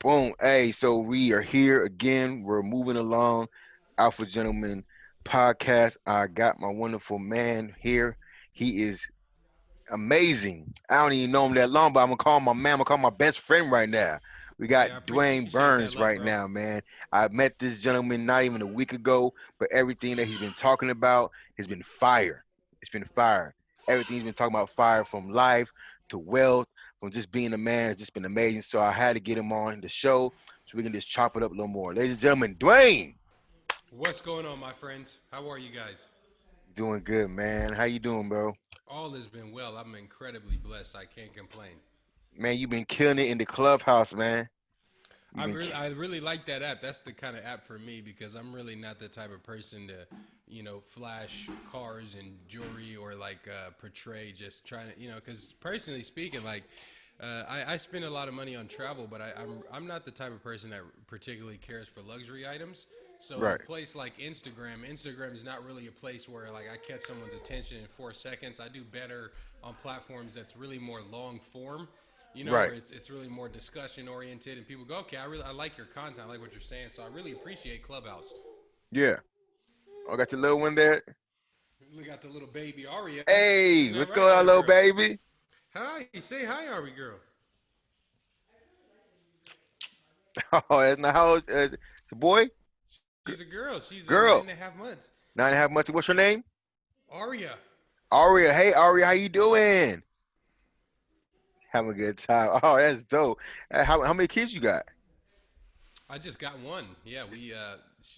Boom. Hey, so we are here again. We're moving along. Alpha Gentleman podcast. I got my wonderful man here. He is amazing. I don't even know him that long, but I'm gonna call him my man. I'm gonna call him my best friend right now. We Hey, got I Dwayne appreciate that love, Burns bro. right now, man. I met this gentleman not even a week ago, but everything that he's been talking about has been fire. It's been fire. Everything he's been talking about fire, from life to wealth, from just being a man, has just been amazing. So I had to get him on the show so we can just chop it up a little more. Ladies and gentlemen, Dwayne. What's going on, my friends? How are you guys? Doing good, man. How you doing, bro? All has been well. I'm incredibly blessed. I can't complain. Man, you've been killing it in the clubhouse, man. You've been I really like that app. That's the kind of app for me because I'm really not the type of person to, flash cars and jewelry or portray just trying to, because personally speaking, I spend a lot of money on travel, but I'm not the type of person that particularly cares for luxury items. So in a right. place like Instagram is not really a place where like I catch someone's attention in 4 seconds. I do better on platforms that's really more long form, where Right. it's really more discussion oriented, and people go, okay, I like your content, I like what you're saying, so I really appreciate Clubhouse. Yeah. I got your little one there. We got the little baby Aria, isn't Hey, that what's right, going Ari on, little girl? baby? Hi, say hi, Ari girl. Oh, that's not how the boy, She's a girl. She's nine and girl, a half months. 9.5 months. What's your name? Aria. Aria. Hey, Aria, how you doing? Having a good time. Oh, that's dope. How many kids you got? I just got one. Yeah,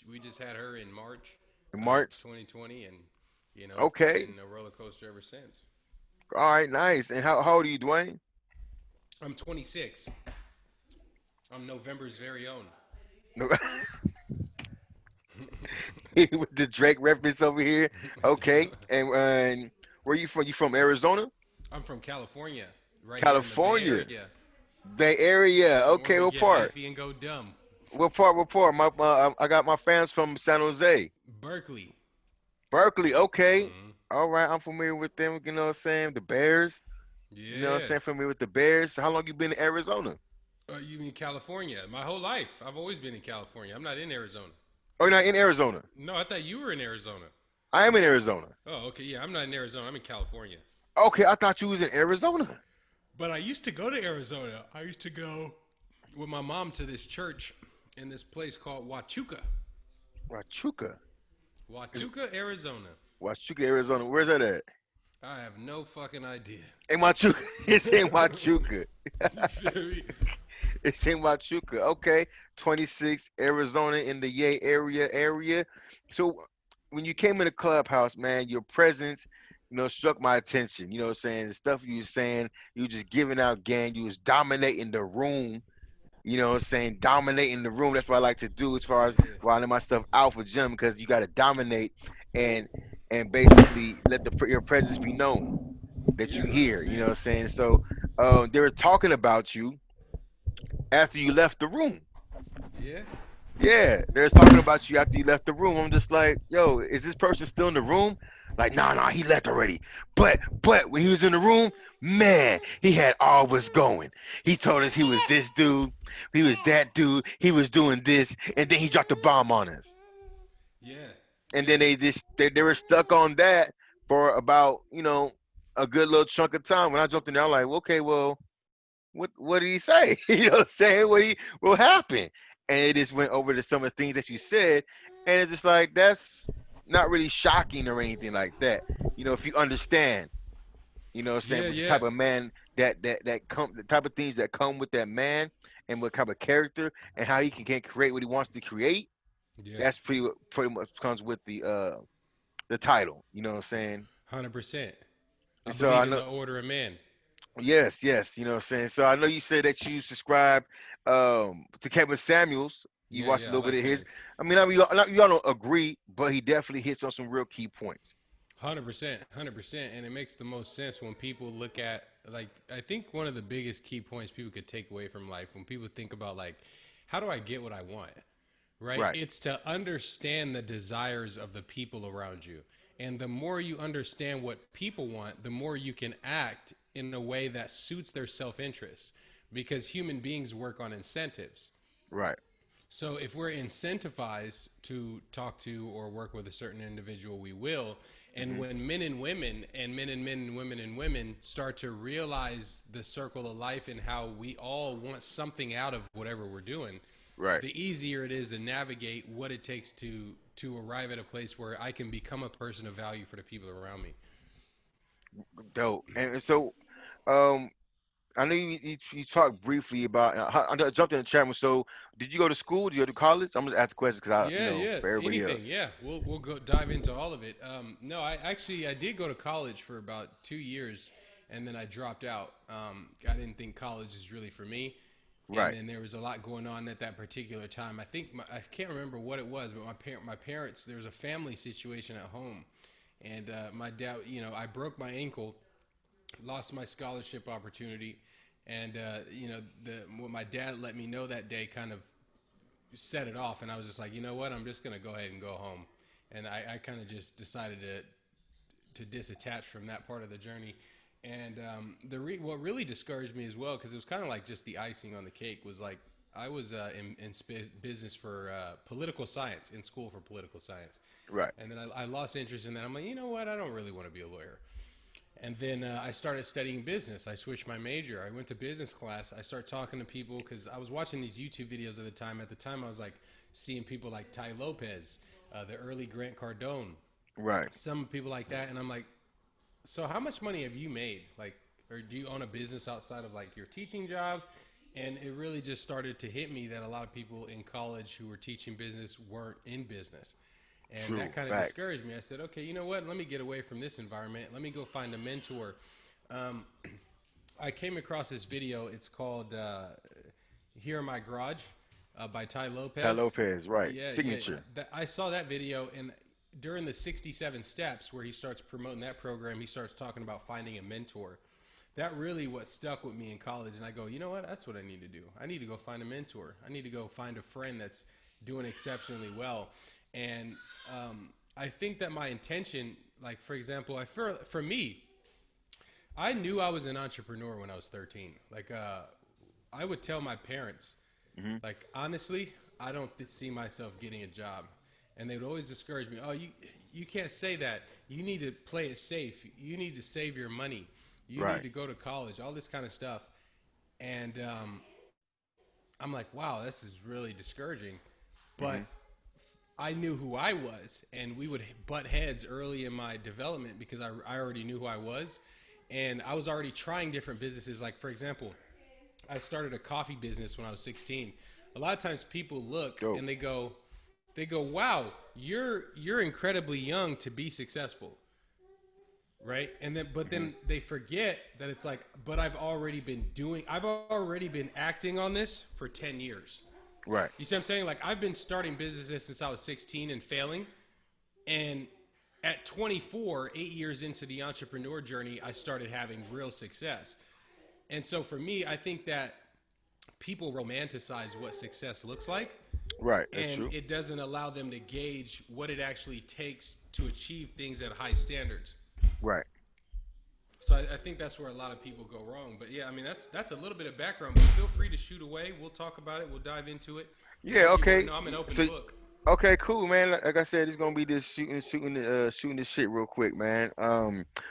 we just had her in March In of March. 2020, and it's Okay. been a roller coaster ever since. All right, nice. And how old are you, Dwayne? I'm 26. I'm November's very own. No. With the Drake reference over here. Okay. And where you from? You from Arizona? I'm from California, right here in the Bay California. Area, Bay Area. where Okay, we what get part? hyphy and go dumb. What part? What part? I got my fans from San Jose. Berkeley. Berkeley, okay. Hmm. All right, I'm familiar with them, you know what I'm saying? The Bears. You know what I'm Yeah. saying? Familiar with the Bears. So how long you been in Arizona? You mean California? My whole life, I've always been in California. I'm not in Arizona. Oh, you're not in Arizona. No, I thought you were in Arizona. I am in Arizona. Oh, okay. Yeah, I'm not in Arizona. I'm in California. Okay, I thought you was in Arizona. But I used to go to Arizona. I used to go with my mom to this church in this place called Huachuca. Huachuca. Is- Huachuca, Arizona. Huachuca, Arizona. Where's that at? I have no fucking idea. In Huachuca. It's in Huachuca. You feel me? It's in Huachuca. Okay. 26, Arizona in the Yay area. So when you came in the clubhouse, man, your presence, struck my attention. You know what I'm saying? The stuff you were saying, you were just giving out game. You was dominating the room. You know what I'm saying? Dominating the room. That's what I like to do as far as Yeah. rounding my stuff out for gym, because you got to dominate and basically let your presence be known that Yeah, you here. You know 100%. what I'm saying? So they were talking about you after you left the room. Yeah. Yeah, they're talking about you after you left the room. I'm just like, yo, is this person still in the room? Like, nah, he left already. But when he was in the room, man, he had all was going. He told us he was this dude, he was that dude, he was doing this, and then he dropped a bomb on us. Yeah. And then Yeah. they were stuck on that for about, a good little chunk of time. When I jumped in there, I'm like, okay, well, what did he say? You know what I'm saying? What happened? And it just went over to some of the things that you said, and it's just like that's not really shocking or anything like that. If you understand, you know what I'm saying, Yeah. which Yeah. type of man that come the type of things that come with that man, and what type of character and how he can create what he wants to create. Yeah. That's pretty much comes with the title. You know what I'm saying? 100%. I And so believe I in know. the order of man. Yes, yes, you know what I'm saying. So I know you said that you subscribe to Kevin Samuels. You Yeah. watched a Yeah. I little bit like of his. Kevin. I mean, we all don't agree, but he definitely hits on some real key points. 100%, 100%, and it makes the most sense when people look at like I think one of the biggest key points people could take away from life when people think about like how do I get what I want, right? Right, It's to understand the desires of the people around you. And the more you understand what people want, the more you can act in a way that suits their self interest. because human beings work on incentives. Right. So if we're incentivized to talk to or work with a certain individual, we will. And Hmm. when men and women and men and men and women and women start to realize the circle of life and how we all want something out of whatever we're doing, Right. the easier it is to navigate what it takes to arrive at a place where I can become a person of value for the people around me. Dope. And so, um, I know you talked briefly about. I jumped in the chat room. So, did you go to school? Did you go to college? I'm gonna ask a question because Yeah, yeah, for everybody else. anything. Yeah, we'll go dive into all of it. No, I did go to college for about 2 years, and then I dropped out. I didn't think college is really for me, and Right. then there was a lot going on at that particular time. I can't remember what it was, but my parents, there was a family situation at home, and my dad, I broke my ankle, lost my scholarship opportunity, and what my dad let me know that day kind of set it off, and I was just like, you know what, I'm just gonna go ahead and go home, and I kind of just decided to disattach from that part of the journey. And what really discouraged me as well, because it was kind of like just the icing on the cake, was like I was in business for political science, in school for political science, Right. and then I lost interest in that. I'm like, you know what, I don't really want to be a lawyer. And then I started studying business. I switched my major. I went to business class. I started talking to people because I was watching these YouTube videos at the time. At the time, I was like seeing people like Ty Lopez, the early Grant Cardone, Right. some people like that. And I'm like, so how much money have you made? Like, or do you own a business outside of like your teaching job? And it really just started to hit me that a lot of people in college who were teaching business weren't in business. And True. that kind of Fact. discouraged me. I said, okay, you know what? Let me get away from this environment. Let me go find a mentor. Um, I came across this video. It's called Here in My Garage by Ty Ty Lopez. Lopez. Right. Yeah, yeah. Signature. I saw that video, and during the 67 steps where he starts promoting that program, he starts talking about finding a mentor. That really what stuck with me in college. And I go, you know what? That's what I need to do. I need to go find a mentor. I need to go find a friend that's doing exceptionally well. And I think that my intention, like for example, for me, I knew I was an entrepreneur when I was 13. Like I would tell my parents, Hmm. like honestly, I don't see myself getting a job, and they would always discourage me. Oh, you can't say that. You need to play it safe. You need to save your money. You need Right. to go to college. All this kind of stuff, and I'm like, wow, this is really discouraging. But Hmm. I knew who I was, and we would butt heads early in my development because I already knew who I was, and I was already trying different businesses. Like for example, I started a coffee business when I was 16. A lot of times people look Dope. and they go, wow, you're incredibly young to be successful, right? And then but Hmm. then they forget that it's like, but I've already been acting on this for 10 years. Right. You see what I'm saying? Like I've been starting businesses since I was 16 and failing. And at 24, 8 years into the entrepreneur journey, I started having real success. And so for me, I think that people romanticize what success looks like, Right. That's and true. it doesn't allow them to gauge what it actually takes to achieve things at high standards. Right. So I think that's where a lot of people go wrong. But yeah, I mean that's a little bit of background. But feel free to shoot away. We'll talk about it. We'll dive into it. Yeah. You want to Okay. know? I'm an open So book. okay, cool, man. Like I said, it's gonna be this shooting this shit real quick, man.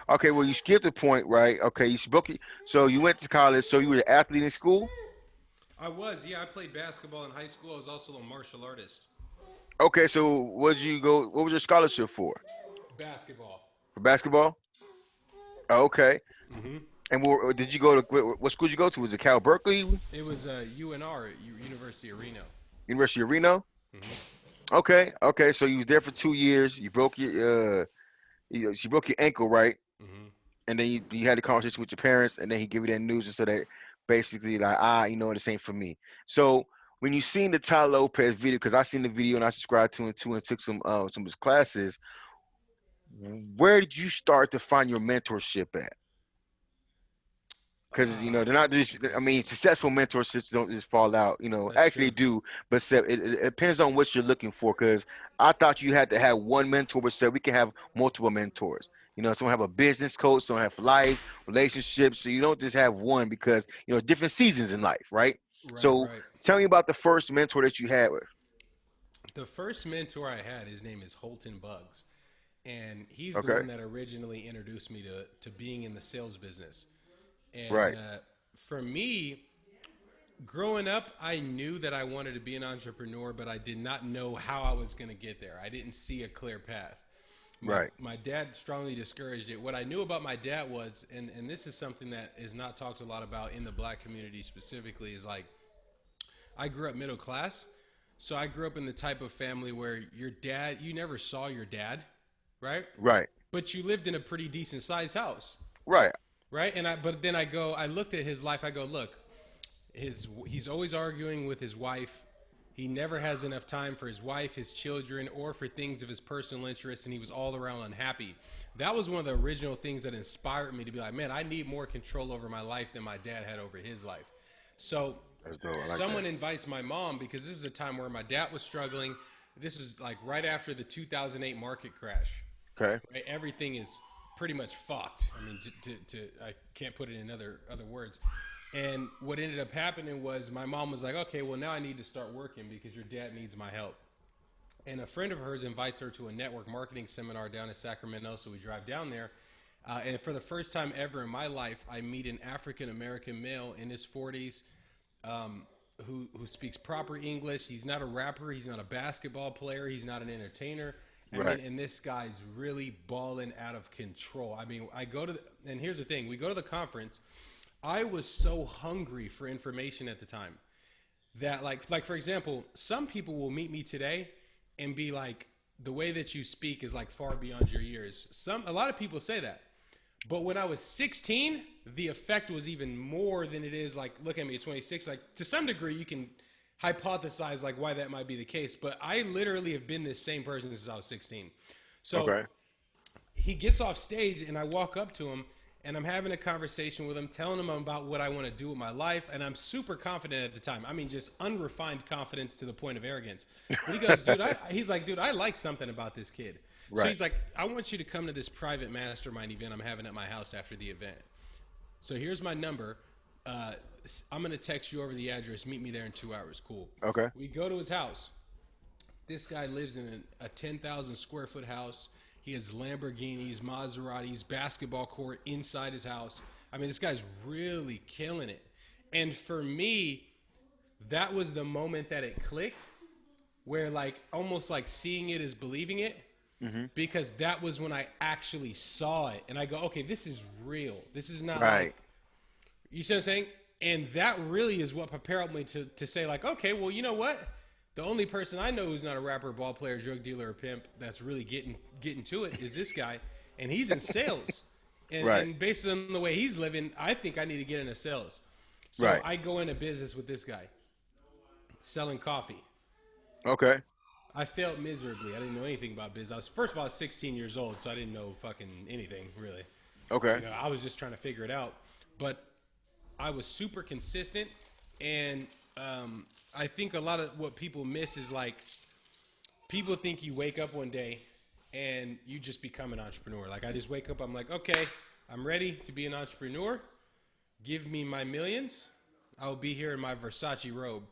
Okay, well, you skipped the point, right? Okay, you spoke. So you went to college. So you were an athlete in school. I was, yeah. I played basketball in high school. I was also a martial artist. Okay, so what did you go? What was your scholarship for? Basketball. For basketball? Okay. Hmm. And did you go to what school did you go to? Was it Cal Berkeley, It was UNR, University of Reno. University of Reno? Hmm. Okay, okay. So you was there for 2 years. You broke she broke your ankle, right? Hmm. And then you had a conversation with your parents, and then he gave you that news, and so that basically like this ain't for me. So when you seen the Ty Lopez video, because I seen the video and I subscribed to it too and took some of his classes, where did you start to find your mentorship at? Because they're not Good just. I question. mean, successful mentorships don't just fall out. That's Actually they true. do, but it depends on what you're looking for. Because I thought you had to have one mentor, but said we can have multiple mentors. You know, some have a business coach, some have life, relationships. So you don't just have one because, you know, different seasons in life, right? Right, So right. tell me about the first mentor that you had with. The first mentor I had, his name is Holton Buggs, and he's the Okay. one that originally introduced me to being in the sales business. And Right. for me, growing up, I knew that I wanted to be an entrepreneur, but I did not know how I was going to get there. I didn't see a clear path. My Right. my dad strongly discouraged it. What I knew about my dad was, and this is something that is not talked a lot about in the black community specifically, is like I grew up middle class. So I grew up in the type of family where your dad, you never saw your dad, right? Right. But you lived in a pretty decent sized house, Right. right? But then I looked at his life. I go, look, he's always arguing with his wife. He never has enough time for his wife, his children, or for things of his personal interests, and he was all around unhappy. That was one of the original things that inspired me to be like, man, I need more control over my life than my dad had over his life. So That's dope. I like someone that. invites my mom because this is a time where my dad was struggling. This was like right after the 2008 market crash. Okay. Right? Everything is pretty much fucked. I mean, I can't put it in other words. And what ended up happening was my mom was like, okay, well, now I need to start working because your dad needs my help. And a friend of hers invites her to a network marketing seminar down in Sacramento. So we drive down there. And for the first time ever in my life, I meet an African American male in his 40s who speaks proper English. He's not a rapper. He's not a basketball player. He's not an entertainer. Right. And this guy's really balling out of control. I mean, and here's the thing. We go to the conference. I was so hungry for information at the time that like for example, some people will meet me today and be like, the way that you speak is like far beyond your years. A lot of people say that. But when I was 16, the effect was even more than it is like, look at me at 26. Like to some degree, you can hypothesize like why that might be the case. But I literally have been this same person since I was 16. So Okay. he gets off stage and I walk up to him and I'm having a conversation with him, telling him about what I want to do with my life. And I'm super confident at the time. I mean, just unrefined confidence to the point of arrogance. But he goes, he's like, dude, I like something about this kid. So Right. he's like, I want you to come to this private mastermind event I'm having at my house after the event. So here's my number. I'm going to text you over the address. Meet me there in 2 hours. Cool. Okay. We go to his house. This guy lives in a 10,000 square foot house. He has Lamborghinis, Maseratis, basketball court inside his house. I mean, this guy's really killing it. And for me, that was the moment that it clicked, where like almost like seeing it is believing it. Because that was when I actually saw it. And I go, okay, this is real. This is not Right. like, you see what I'm saying? And that really is what propelled me to say like, okay, well, you know what? The only person I know who's not a rapper, ball player, drug dealer, or pimp that's really getting to it is this guy. And he's in sales. Right. And based on the way he's living, I think I need to get into sales. So Right. I go into business with this guy, selling coffee. Okay. I failed miserably. I didn't know anything about business. First of all, I was 16 years old, so I didn't know fucking anything, really. Okay. You know, I was just trying to figure it out. But I was super consistent, and I think a lot of what people miss is like, people think you wake up one day and you just become an entrepreneur. Like, I just wake up, I'm like, okay, I'm ready to be an entrepreneur. Give me my millions. I'll be here in my Versace robe.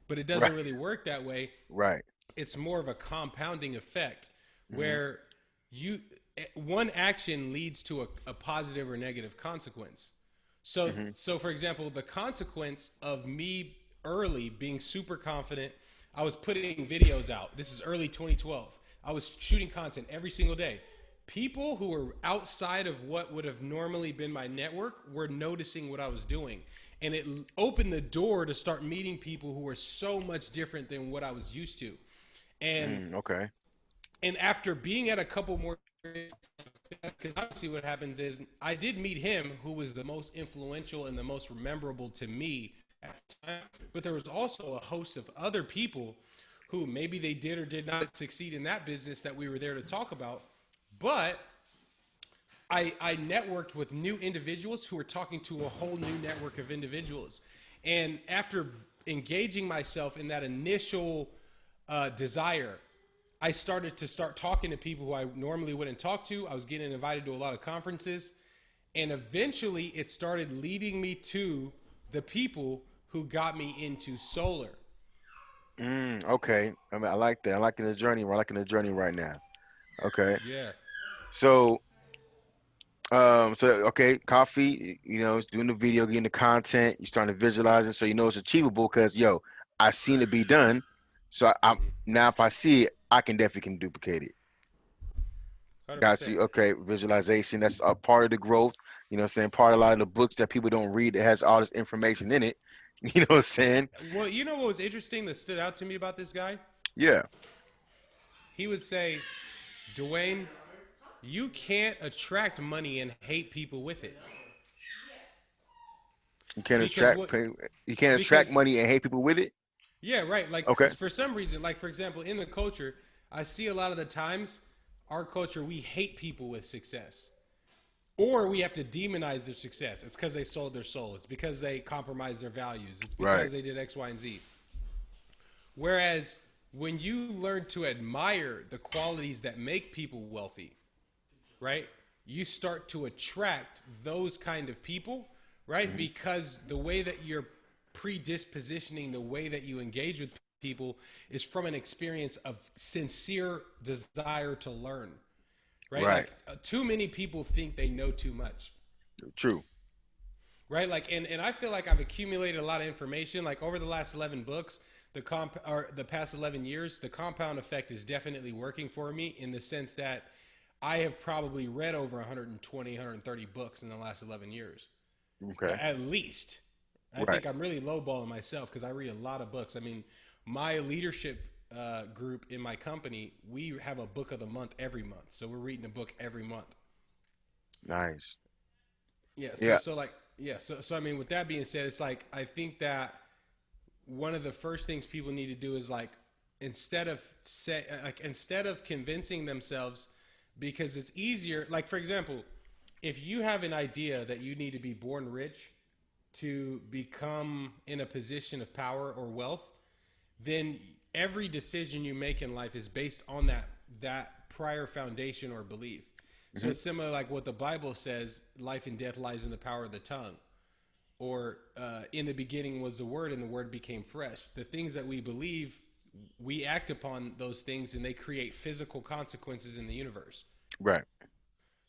But it doesn't Right. really work that way. Right. It's more of a compounding effect where one action leads to a positive or negative consequence. So for example, the consequence of me early being super confident, I was putting videos out. This is early 2012. I was shooting content every single day. People who were outside of what would have normally been my network were noticing what I was doing. And it opened the door to start meeting people who were so much different than what I was used to. Okay. And after being at a couple more, because obviously what happens is I did meet him, who was the most influential and the most memorable to me at the time. But there was also a host of other people who maybe they did or did not succeed in that business that we were there to talk about. But I networked with new individuals who were talking to a whole new network of individuals. And after engaging myself in that initial desire, I started to start talking to people who I normally wouldn't talk to. I was getting invited to a lot of conferences, and eventually it started leading me to the people who got me into solar. Okay. I mean, I like that. I liking the journey. I'm liking the journey right now. Okay. Yeah. So, okay, coffee. Doing the video, getting the content. You're starting to visualize it, so you know it's achievable. Cause yo, I seen it be done. So I'm now if I see it, I can definitely can duplicate it. Got 100%. you. Okay, visualization. That's a part of the growth. You know what I'm saying? Part of a lot of the books that people don't read that has all this information in it. You know what I'm saying? Well, you know what was interesting that stood out to me about this guy? Yeah. He would say, Dwayne, you can't attract money and hate people with it. You can't Because attract what? you can't attract Because money and hate people with it. yeah, right. Like, Okay. because for some reason, like for example, in the culture, I see a lot of the times our culture we hate people with success, or we have to demonize their success. It's because they sold their soul. It's because they compromised their values. It's Right. because they did X, Y, and Z. Whereas when you learn to admire the qualities that make people wealthy, right? You start to attract those kind of people, right? Hmm. Because the way that you're predispositioning, the way that you engage with people is from an experience of sincere desire to learn, right? Right. Like too many people think they know too much, True. right? Like, and I feel like I've accumulated a lot of information. Like over the last 11 books, or the past 11 years, the compound effect is definitely working for me in the sense that I have probably read over 120, 130 books in the last 11 years, Okay. at least. I Right. think I'm really lowballing myself because I read a lot of books. I mean, my leadership group in my company, we have a book of the month every month. So we're reading a book every month. Nice. Yeah. So, Yeah. so like, yeah. So I mean, with that being said, it's like, I think that one of the first things people need to do is like, instead of convincing themselves, because it's easier. Like, for example, if you have an idea that you need to be born rich to become in a position of power or wealth, then every decision you make in life is based on that prior foundation or belief. So Hmm. it's similar like what the Bible says: life and death lies in the power of the tongue. Or in the beginning was the Word, and the Word became flesh. The things that we believe, we act upon those things, and they create physical consequences in the universe. Right.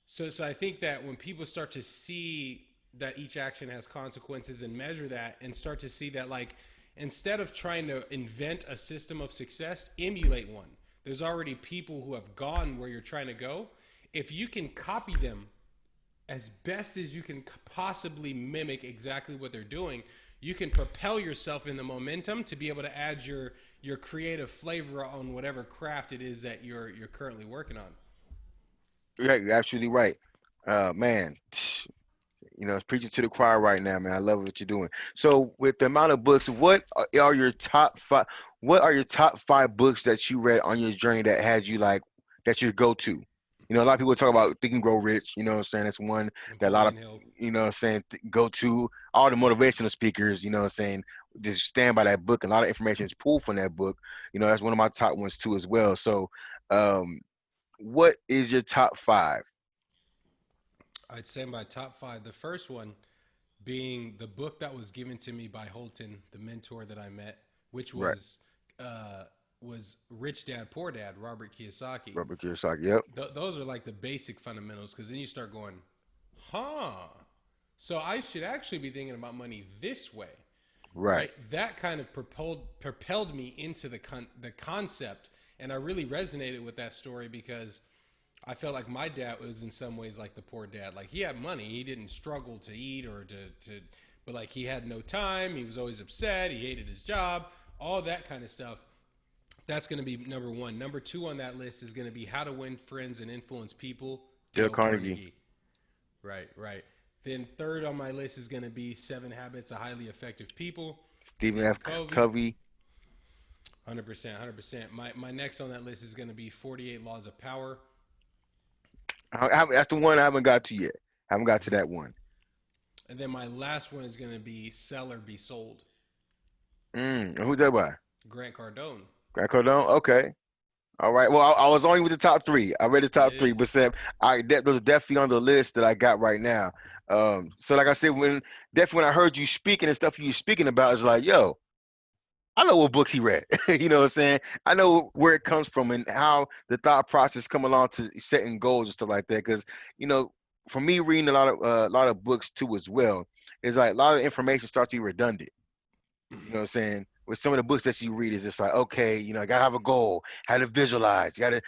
So I think that when people start to see that each action has consequences and measure that and start to see that, like, instead of trying to invent a system of success, emulate one. There's already people who have gone where you're trying to go. If you can copy them as best as you can possibly mimic exactly what they're doing, you can propel yourself in the momentum to be able to add your creative flavor on whatever craft it is that you're currently working on. Yeah, you're absolutely right. Man, it's preaching to the choir right now, man. I love what you're doing. So, with the amount of books, what are your top five? What are your top five books that you read on your journey that had you like that you go to? A lot of people talk about Think and Grow Rich. You know what I'm saying? That's one that a lot of Napoleon Hill. what I'm saying go to. All the motivational speakers. You know what I'm saying? Just stand by that book. And a lot of information is pulled from that book. That's one of my top ones too as well. So, um, what is your top five? I'd say my top five. The first one being the book that was given to me by Holton, the mentor that I met, which Right. uh, was Rich Dad Poor Dad, Robert Kiyosaki. Robert Kiyosaki. Yep. Those are like the basic fundamentals, because then you start going, huh? So I should actually be thinking about money this way, Right. right? That kind of propelled me into the concept, and I really resonated with that story because I felt like my dad was in some ways like the poor dad. Like, he had money, he didn't struggle to eat or to but like he had no time. He was always upset. He hated his job. All that kind of stuff. That's going to be number one. Number two on that list is going to be How to Win Friends and Influence People, Dale Dale Carnegie. Carnegie. Right, right. Then third on my list is going to be Seven Habits of Highly Effective People, Stephen Stephen F. Covey. Covey. 100%, 100%. My next on that list is going to be 48 Laws of Power. That's the one I haven't got to yet. Haven't got to Mhm. that one. And then my last one is going to be Sell or Be Sold, And who's that by? Grant Cardone. Grant Cardone. Okay. All right. Well, I was only with the top three. I read the top Yeah. three, but Sam, those are definitely on the list that I got right now. So like I said, when I heard you speaking and stuff you were speaking about, it's like, yo, I know what books he read. You know what I'm saying? I know where it comes from and how the thought process come along to setting goals and stuff like that. Because you know, for me, reading a lot of books too as well, it's like a lot of information starts to be redundant. You know what I'm saying? With some of the books that you read, is just like, okay, you know, I gotta have a goal, how to visualize, you gotta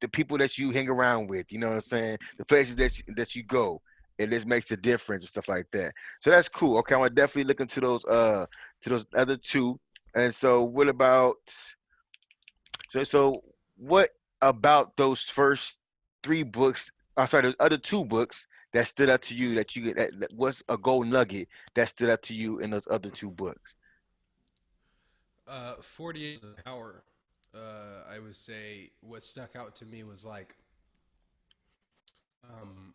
the people that you hang around with, you know what I'm saying? The places that you go, it just makes a difference and stuff like that. So that's cool. Okay, I want to definitely look into those to those other two. And so what about so what about those first three books? I'm sorry, those other two books that stood out to you that that was a gold nugget that stood out to you in those other two books. 48 hour. I would say what stuck out to me was like, um,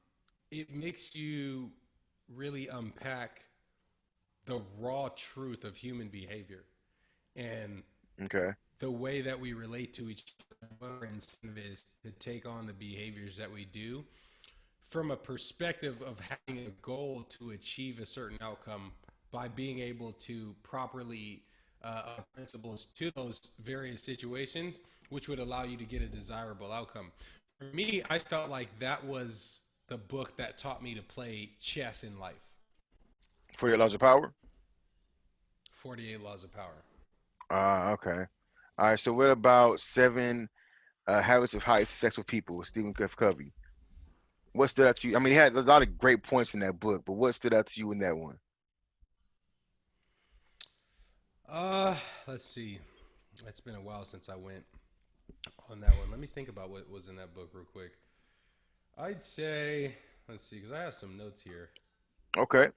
it makes you really unpack the raw truth of human behavior and Okay. the way that we relate to each other. What our incentive is to take on the behaviors that we do from a perspective of having a goal to achieve a certain outcome by being able to properly principles to those various situations, which would allow you to get a desirable outcome. For me, I felt like that was the book that taught me to play chess in life. For your laws of power? 48 Laws of Power. Okay. All right. So what about seven habits of high successful people with Stephen F. Covey? What stood out to you? I mean, he had a lot of great points in that book, but what stood out to you in that one? Uh, let's see. It's been a while since I went on that one. Let me think about what was in that book real quick. I'd say, let's see, because I have some notes here. Okay.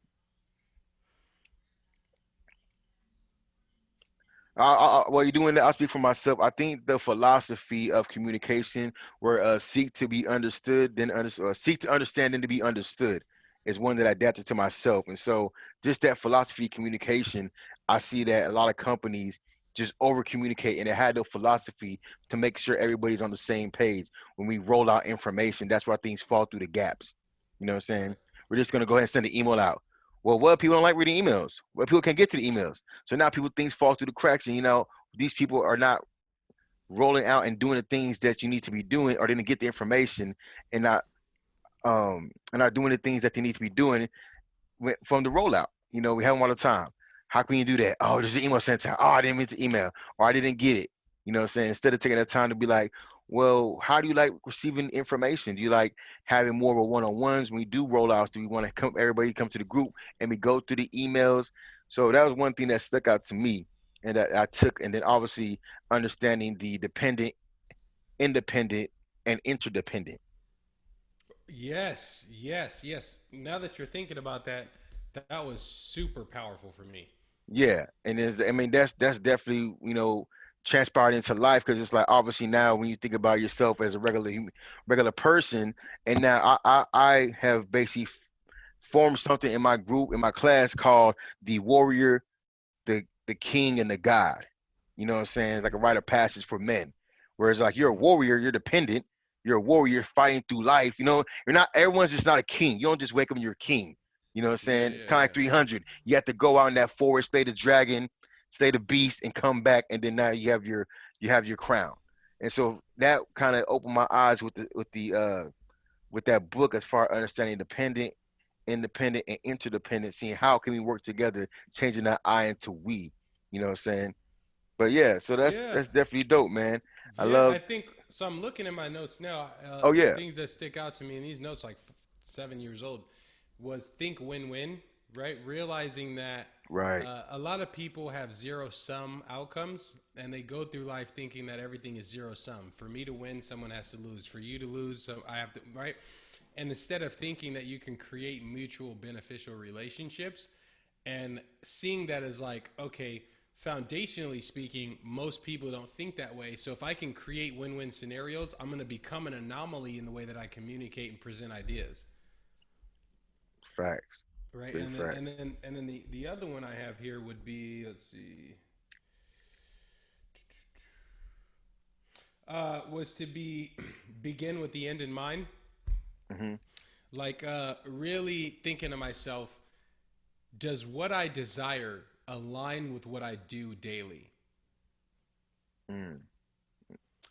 While you're doing that, I'll speak for myself. I think the philosophy of communication, where seek to be understood, or seek to understand and to be understood, is one that I adapted to myself. And so, just that philosophy of communication, I see that a lot of companies just over communicate, and they had no philosophy to make sure everybody's on the same page when we roll out information. That's why things fall through the gaps. You know what I'm saying? Right. We're just gonna go ahead and send an email out. Well, what people don't like reading emails? What people can't get to the emails? So now people things fall through the cracks, and you know these people are not rolling out and doing the things that you need to be doing, or they didn't get the information and not doing the things that they need to be doing from the rollout. You know, we have them all the time. How can you do that? Oh, there's an email sent out. Oh, I didn't mean to email, or I didn't get it. You know what I'm saying? Instead of taking that time to be like, well, how do you like receiving information? Do you like having more of a one-on-ones when we do rollouts? Do we want to come everybody come to the group and we go through the emails? So that was one thing that stuck out to me and that I took, and then obviously understanding the dependent, independent, and interdependent. Yes, yes, yes. Now that you're thinking about that, that was super powerful for me. Yeah, and I mean that's definitely transpired into life because it's like obviously now when you think about yourself as a regular person, and now I have basically formed something in my group in my class called the warrior, the king, and the god. You know what I'm saying? It's like a rite of passage for men. Whereas like you're a Hmm. warrior, you're dependent, you're a warrior fighting through life. You know, you're not everyone's just not a king. You don't just wake up and you're a king. You know what I'm Yeah, saying? It's yeah, kind of like yeah. 300. You have to go out in that forest, slay the dragon, slay the beast, and come back, and then now you have your crown. And so that kind of opened my eyes with that book as far as understanding dependent, independent, and interdependent, seeing how can we work together, changing that I into we. You know what I'm saying? But yeah, so Yeah, that's definitely dope, man. I yeah. love. I think so. I'm looking at my notes now. Oh The yeah, things that stick out to me in these notes, like 7 years old, was think win-win. Right, realizing that right. a lot of people have zero sum outcomes, and they go through life thinking that everything is zero sum. For me to win, someone has to lose. For you to lose, so I have to. Right, and instead of thinking that you can create mutual beneficial relationships and seeing that as like, okay, foundationally speaking, most people don't think that way. So if I can create win-win scenarios, I'm going to become an anomaly in the way that I communicate and present ideas. Facts. Right. Big facts. And then the other one I have here would be, let's see, was to begin with the end in mind. Hmm. Like really thinking to myself, does what I desire align with what I do daily? Mm.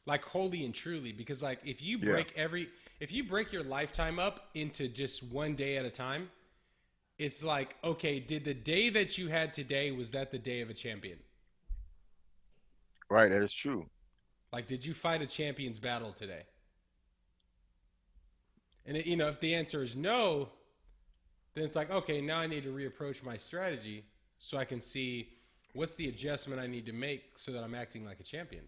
Like wholly and truly, because like Yeah. if you break your lifetime up into just one day at a time, it's like, okay, did the day that you had today, was that the day of a champion? Right. That is true. Like, did you fight a champion's battle today? And it, you know, if the answer is no, then it's like, okay, now I need to reapproach my strategy so I can see what's the adjustment I need to make so that I'm acting like a champion.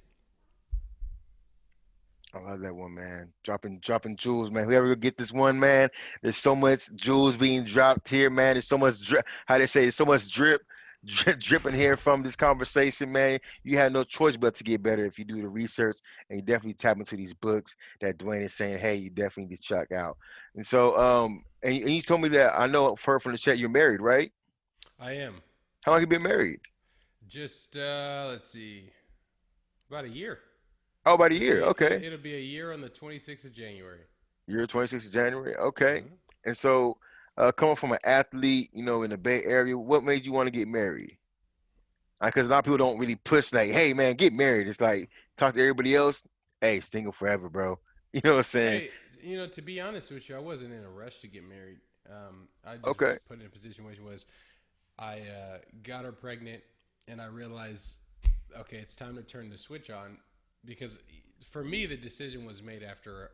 I love that one, man. Dropping jewels, man. Whoever will get this one, man. There's so much jewels being dropped here, man. There's so much drip. How they say, there's so much dripping here from this conversation, man. You have no choice but to get better if you do the research and you definitely tap into these books that Dwayne is saying, hey, you definitely need to check out. And so, and you told me that I know for from the chat you're married, right? I am. How long you been married? Just let's see, about a year. Oh, about a It'll year. be Okay. it'll be a year on the 26th of January. Year 26th of January. Okay. Uh-huh. And so, coming from an athlete, in the Bay Area, what made you want to get married? Because a lot of people don't really push like, "Hey, man, get married." It's like talk to everybody else. Hey, single forever, bro. You know what I'm saying? Hey, you know, to be honest with you, I wasn't in a rush to get married. I just was Okay. put in a position where it was I got her pregnant, and I realized, okay, it's time to turn the switch on, because for me the decision was made after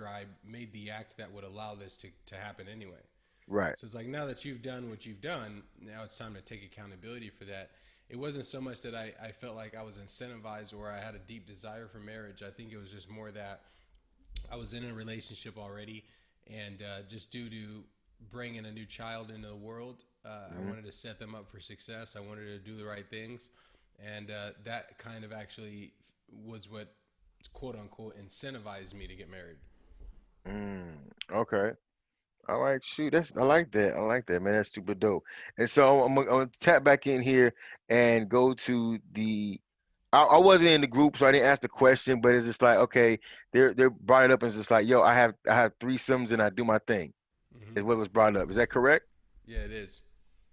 I made the act that would allow this to happen anyway. Right. So it's like, now that you've done what you've done, now it's time to take accountability for that. It wasn't so much that I felt like I was incentivized or I had a deep desire for marriage. I think it was just more that I was in a relationship already, and just due to bringing a new child into the world, I Hmm. wanted to set them up for success. I wanted to do the right things, and that kind of actually was what quote unquote incentivized me to get married. Mm, okay. All right. Shoot. That's I like that. I like that, man. That's super dope. And so I'm gonna tap back in here and go to the. I wasn't in the group, so I didn't ask the question. But it's just like, okay, they're brought it up, and it's just like, yo, I have threesomes and I do my thing. Hmm. Is what was brought up. Is that correct? Yeah, it is.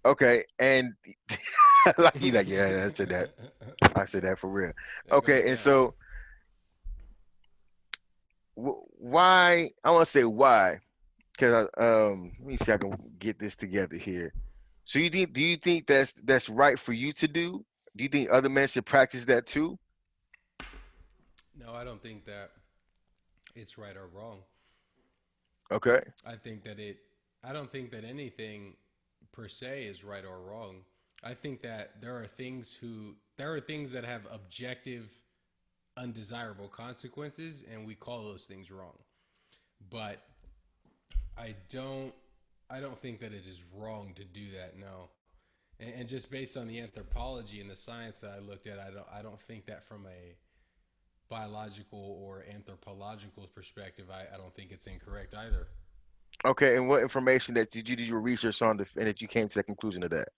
Okay, and like he like, yeah, I said that. I said that for real. That goes Okay, and down. so why? I want to say why, because let me see if I can get this together here. So do you think that's right for you to do? Do you think other men should practice that too? No, I don't think that it's right or wrong. Okay, I think that it. I don't think that anything per se is right or wrong. I think that there are things that have objective, undesirable consequences, and we call those things wrong. But I don't. I don't think that it is wrong to do that. No, and just based on the anthropology and the science that I looked at, I don't think that from a biological or anthropological perspective, I don't think it's incorrect either. okay. And what information that did you do your research on, and that you came to that conclusion of that?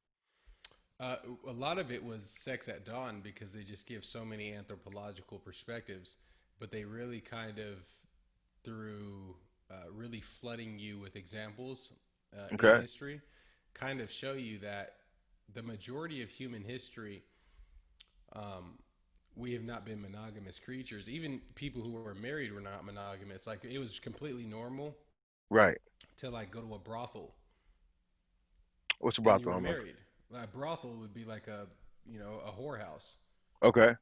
Uh, a lot of it was sex at dawn because they just give so many anthropological perspectives, but they really kind of, through really flooding you with examples in Okay, history, kind of show you that the majority of human history, um, we have not been monogamous creatures. Even people who were married were not monogamous. Like, it was completely normal right. to like go to a brothel What's your and you brothel? were I'm like, married. A brothel would be like a whorehouse. okay,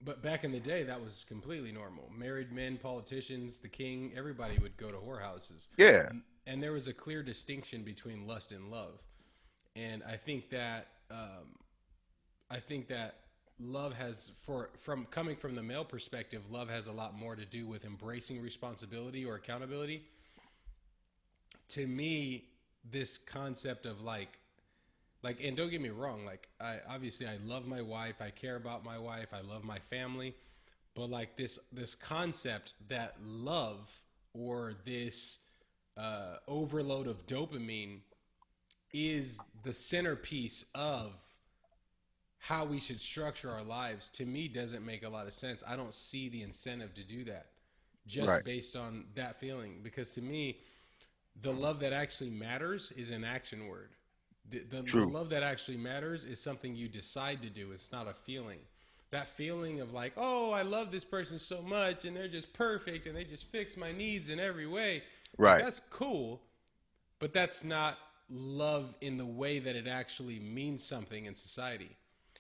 But back in the day, that was completely normal. Married men, politicians, the king, everybody would go to whorehouses. yeah, And there was a clear distinction between lust and love. And I think that love has, from coming from the male perspective, love has a lot more to do with embracing responsibility or accountability. To me, this concept of and don't get me wrong, like I love my wife, I care about my wife, I love my family, but like this concept that love, or this overload of dopamine, is the centerpiece of how we should structure our lives, to me doesn't make a lot of sense. I don't see the incentive to do that. just Right. based on that feeling. Because to me, the love that actually matters is an action word. The True. love that actually matters is something you decide to do. It's not a feeling. That feeling of like, oh, I love this person so much and they're just perfect and they just fix my needs in every way. Like, Right. that's cool, but that's not love in the way that it actually means something in society.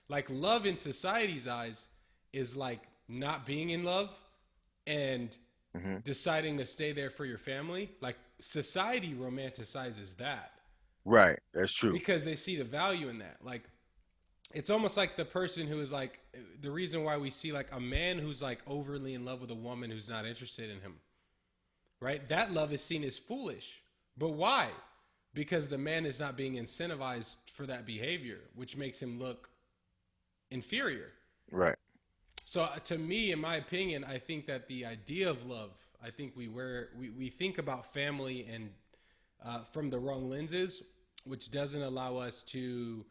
Like, love in society's eyes is like not being in love and Hmm. deciding to stay there for your family. Like, society romanticizes that Right. That's true. because they see the value in that. Like, it's almost like the person who is like the reason why we see like a man who's like overly in love with a woman who's not interested in him, right? That love is seen as foolish. But why? Because the man is not being incentivized for that behavior, which makes him look inferior. Right. So to me, in my opinion, I think that the idea of love, I think we think about family and from the wrong lenses, which doesn't allow us to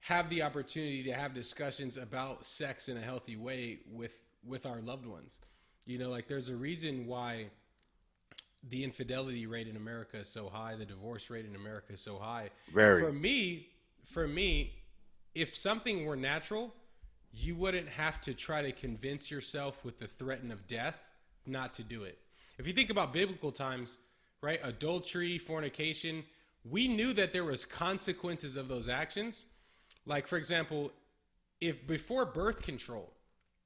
have the opportunity to have discussions about sex in a healthy way with our loved ones. You know, like there's a reason why the infidelity rate in America is so high, the divorce rate in America is so high. For Very. me, for me, if something were natural, you wouldn't have to try to convince yourself with the threat of death not to do it. If you think about biblical times, right? Adultery, fornication, we knew that there was consequences of those actions. Like, for example, if before birth control,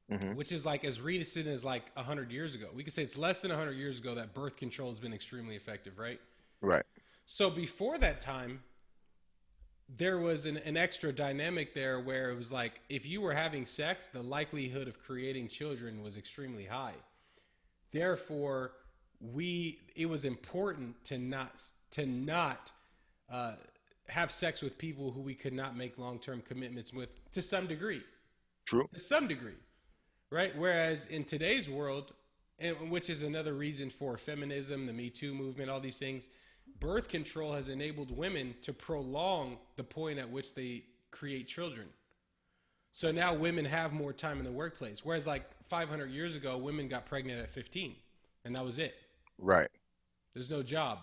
Hmm. which is like as recent as like 100 years ago, we could say it's less than 100 years ago that birth control has been extremely effective, right? Right. So before that time, there was an extra dynamic there where it was like if you were having sex, the likelihood of creating children was extremely high. Therefore, we it was important to not uh, have sex with people who we could not make long term commitments with to some degree. True. To some degree, right? Whereas in today's world, and which is another reason for feminism, the Me Too movement, all these things, birth control has enabled women to prolong the point at which they create children. So now women have more time in the workplace. Whereas like 500 years ago, women got pregnant at 15, and that was it. Right. There's no job.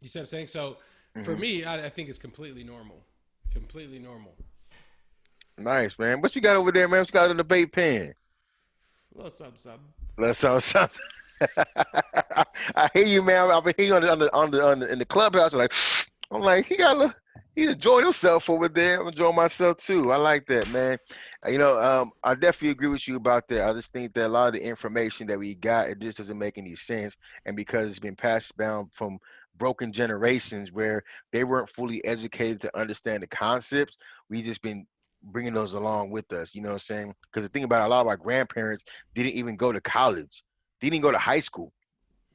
You see what I'm saying? So for Hmm. me, I think it's completely normal. Completely normal. Nice, man. What you got over there, man? What you got in the bait pen? A little something, something. Let's sounds. I hear you, man. I've been hearing you in the clubhouse. I'm like, he's enjoying himself over there. I'm enjoying myself too. I like that, man. I definitely agree with you about that. I just think that a lot of the information that we got, it just doesn't make any sense, and because it's been passed down from broken generations where they weren't fully educated to understand the concepts, we just been bringing those along with us. You know what I'm saying? Because the thing about it, a lot of our grandparents didn't even go to college, didn't go to high school,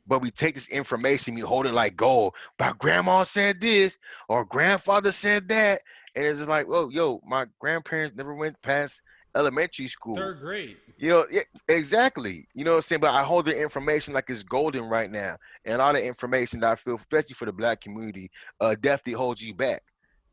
but we take this information, we hold it like gold. But grandma said this, or grandfather said that, and it's just like, oh, yo, my grandparents never went past elementary school. Third grade. Yeah, exactly. You know what I'm saying? But I hold the information like it's golden right now, and a lot of information that I feel, especially for the black community, definitely holds you back.